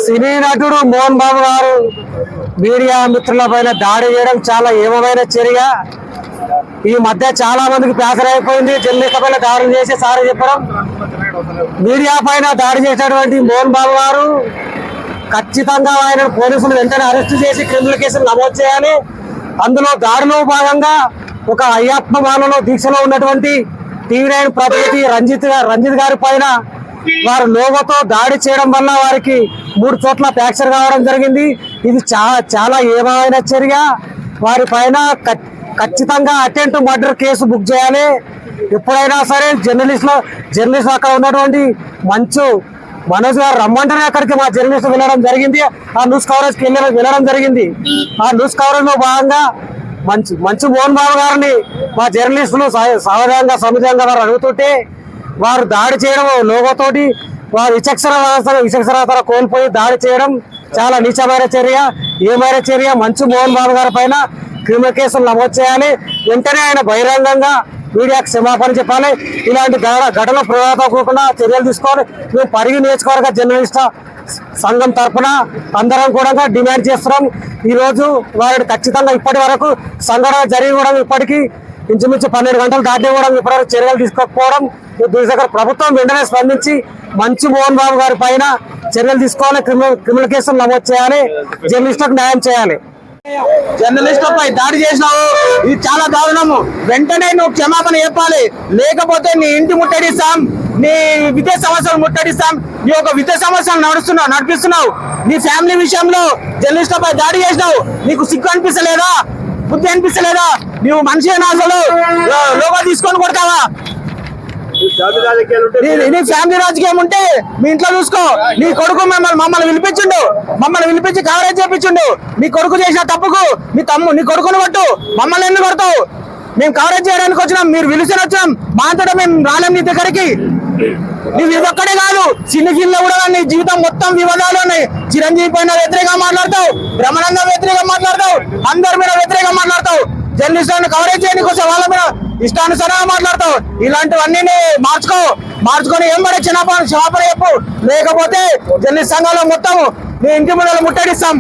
సినీ నటుడు మోహన్ బాబు గారు మీడియా మిత్రుల పైన దాడి చేయడం చాలా ఏమమైన చర్య. ఈ మధ్య చాలా మందికి ప్యాసర్ అయిపోయింది. జర్నలిస్టుల పైన దాడులు చేసి సారీ చెప్పడం. మీడియా పైన దాడి చేసినటువంటి మోహన్ బాబు గారు ఖచ్చితంగా ఆయన పోలీసులు వెంటనే అరెస్ట్ చేసి క్రిమినల్ కేసులు నమోదు చేయాలి. అందులో దాడిలో భాగంగా ఒక అయ్యప్ప మాలలో దీక్షలో ఉన్నటువంటి టీవీ9 ప్రతినిధి రంజిత్ గారి పైన వారు లోగోతో దాడి చేయడం వల్ల వారికి 3 చోట్ల ఫ్రాక్చర్ కావడం జరిగింది. ఇది చాలా ఏమైన చర్య. వారి పైన ఖచ్చితంగా అటెంప్ట్ మర్డర్ కేసు బుక్ చేయాలి. ఎప్పుడైనా సరే జర్నలిస్టులు అక్కడ ఉన్నటువంటి మనోజ్ గారు రమ్మంటేనే అక్కడికి మా జర్నలిస్టు వెళ్ళడం జరిగింది. ఆ న్యూస్ కవరేజ్కి వెళ్ళడం జరిగింది. ఆ న్యూస్ కవరేజ్ లో భాగంగా మంచు మోహన్ బాబు గారిని మా జర్నలిస్టులు సముద్రంగా వారు అడుగుతుంటే వారు దాడి చేయడం లోగోతోటి వారు విచక్షణత కోల్పోయి దాడి చేయడం చాలా నీచమైన చర్య. ఏమైన చర్య. మంచు మోహన్ బాబు గారి పైన క్రిమినల్ కేసులు నమోదు చేయాలి. వెంటనే ఆయన బహిరంగంగా మీడియాకు క్షమాపణ చెప్పాలి. ఇలాంటి ఘటనలు పునరావృతమవకుండా చర్యలు తీసుకోవాలి. మేము పరిగి నియోజకవర్గ జర్నలిస్ట్ సంఘం తరఫున అందరం కూడా డిమాండ్ చేస్తున్నాం. ఈ రోజు వారు ఖచ్చితంగా ఇప్పటి వరకు సంఘటన జరిగి కూడా ఇప్పటికీ ఇంచుమించు 12 గంటలు దాటి కూడా ఇప్పటివరకు చర్యలు తీసుకోకపోవడం దీని దగ్గర ప్రభుత్వం వెంటనే స్పందించి మంచు మోహన్ బాబు గారి పైన చర్యలు తీసుకోవాలి. క్రిమినల్ కేసులు నమోదు చేయాలి. జర్నలిస్టులకు న్యాయం చేయాలి. జర్నలిస్టులపై దాడి చేసినావు, ఇది చాలా దారుణము. వెంటనే నువ్వు క్షమాపణ చెప్పాలి. లేకపోతే నీ ఇంటి ముట్టడిస్తాం, నీ విద్యా సమస్యలు ముట్టడిస్తాం. నీ ఒక విద్యా సమస్యలు నడిపిస్తున్నావు. నీ ఫ్యామిలీ విషయంలో జర్నలిస్టులపై దాడి చేసినావు. నీకు సిగ్గు అనిపిస్తలేదా? బుద్ధి అనిపిస్తలేదా? నువ్వు మనిషి అసలు లోగో తీసుకొని కొడతావా? నీ ఫ్యామిలీ రాజకీయం ఉంటే మీ ఇంట్లో చూసుకో. నీ కొడుకు మమ్మల్ని పిలిపించి కవరేజ్ చేయించుండు. నీ కొడుకు చేసిన తప్పుకు నీ కొడుకుని కొట్టు. మమ్మల్ని ఎందుకు కొడతావు? మేము కవరేజ్ చేయడానికి వచ్చినాం, మీరు పిలిచిన వచ్చాం. మా అంతటా మేము రాలేం నీ దగ్గరికి. నువ్వు ఇదొక్కడే కాదు, సినీ ఫీల్డ్ లో కూడా నీ జీవితం మొత్తం వివాదాలు ఉన్నాయి. చిరంజీవి పైన వ్యతిరేకంగా మాట్లాడతావు, బ్రహ్మానందం వ్యతిరేకంగా మాట్లాడతావు, అందరి మీద వ్యతిరేకంగా మాట్లాడతావు. జర్నలిస్టులను కవరేజ్ చేయడానికి కోసం వాళ్ళ మీద ఇష్టానుసారంగా మాట్లాడతావు. ఇలాంటివన్నీ మార్చుకొని ఏం పడే క్షమాపణ చెప్పు. లేకపోతే జర్నలిస్ట్ సంఘాలు మొత్తం నీ ఇంటి ముందర ముట్టడిస్తాం.